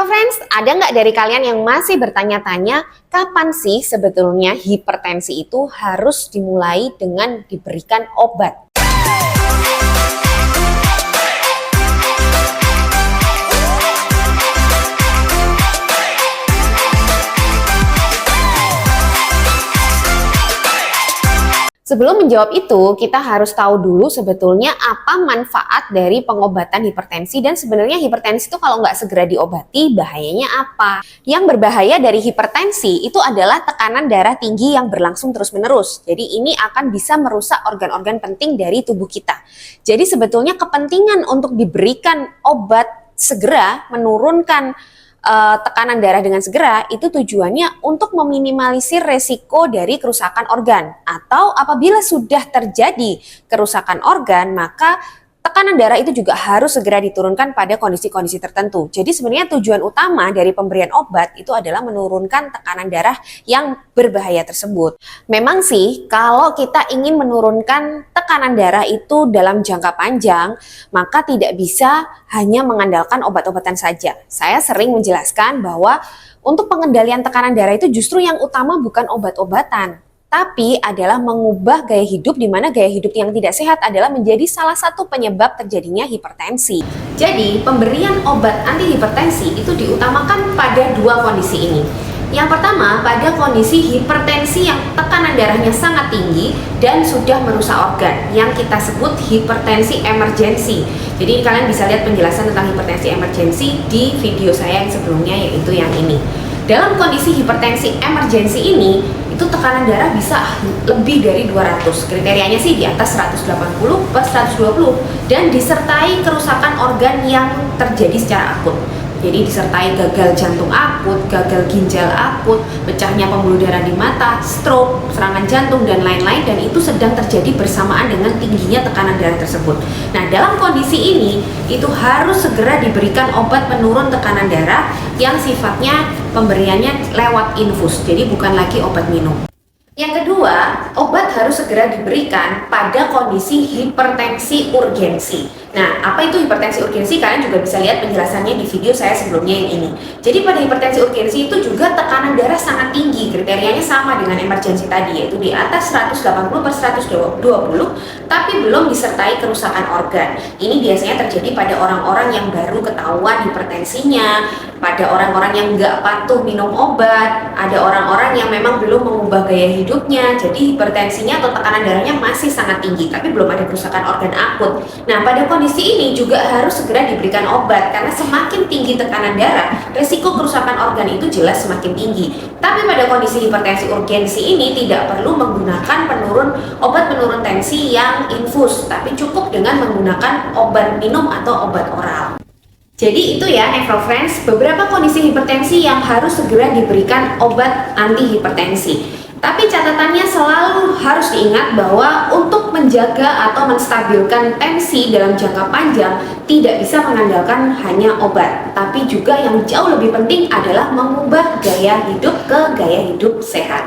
Friends, ada nggak dari kalian yang masih bertanya-tanya kapan sih sebetulnya hipertensi itu harus dimulai dengan diberikan obat? Sebelum menjawab itu, kita harus tahu dulu sebetulnya apa manfaat dari pengobatan hipertensi dan sebenarnya hipertensi itu kalau nggak segera diobati, bahayanya apa? Yang berbahaya dari hipertensi itu adalah tekanan darah tinggi yang berlangsung terus-menerus. Jadi ini akan bisa merusak organ-organ penting dari tubuh kita. Jadi sebetulnya kepentingan untuk diberikan obat segera menurunkan tekanan darah dengan segera itu tujuannya untuk meminimalisir resiko dari kerusakan organ, atau apabila sudah terjadi kerusakan organ maka tekanan darah itu juga harus segera diturunkan pada kondisi-kondisi tertentu. Jadi sebenarnya tujuan utama dari pemberian obat itu adalah menurunkan tekanan darah yang berbahaya tersebut. Memang sih kalau kita ingin menurunkan tekanan darah itu dalam jangka panjang, maka tidak bisa hanya mengandalkan obat-obatan saja. Saya sering menjelaskan bahwa untuk pengendalian tekanan darah itu justru yang utama bukan obat-obatan, tapi adalah mengubah gaya hidup, di mana gaya hidup yang tidak sehat adalah menjadi salah satu penyebab terjadinya hipertensi. Jadi, pemberian obat anti hipertensi itu diutamakan pada dua kondisi ini. Yang pertama, pada kondisi hipertensi yang tekanan darahnya sangat tinggi dan sudah merusak organ, yang kita sebut hipertensi emergensi. Jadi kalian bisa lihat penjelasan tentang hipertensi emergensi di video saya yang sebelumnya, yaitu yang ini. Dalam kondisi hipertensi emergensi ini, itu tekanan darah bisa lebih dari 200. Kriterianya sih di atas 180 plus 120 dan disertai kerusakan organ yang terjadi secara akut. Jadi disertai gagal jantung akut, gagal ginjal akut, pecahnya pembuluh darah di mata, stroke, serangan jantung, dan lain-lain, dan itu sedang terjadi bersamaan dengan tingginya tekanan darah tersebut. Nah, dalam kondisi ini, itu harus segera diberikan obat penurun tekanan darah yang sifatnya pemberiannya lewat infus, jadi bukan lagi obat minum. Yang kedua, obat harus segera diberikan pada kondisi hipertensi urgensi. Nah, apa itu hipertensi urgensi? Kalian juga bisa lihat penjelasannya di video saya sebelumnya yang ini. Jadi pada hipertensi urgensi itu juga tekanan darah sangat tinggi. Kriterianya sama dengan emergensi tadi, yaitu di atas 180 per 120, tapi belum disertai kerusakan organ. Ini biasanya terjadi pada orang-orang yang baru ketahuan hipertensinya, pada orang-orang yang nggak patuh minum obat, ada orang-orang yang memang belum mengubah gaya hidupnya, jadi hipertensinya atau tekanan darahnya masih sangat tinggi, tapi belum ada kerusakan organ akut. Nah, pada kondisi ini juga harus segera diberikan obat, karena semakin tinggi tekanan darah, resiko kerusakan organ itu jelas semakin tinggi. Tapi pada kondisi hipertensi urgensi ini tidak perlu menggunakan obat penurun tensi yang infus, tapi cukup dengan menggunakan obat minum atau obat oral. Jadi itu ya Friends, beberapa kondisi hipertensi yang harus segera diberikan obat anti hipertensi. Tapi catatannya selalu harus diingat bahwa untuk menjaga atau menstabilkan tensi dalam jangka panjang tidak bisa mengandalkan hanya obat, tapi juga yang jauh lebih penting adalah mengubah gaya hidup ke gaya hidup sehat.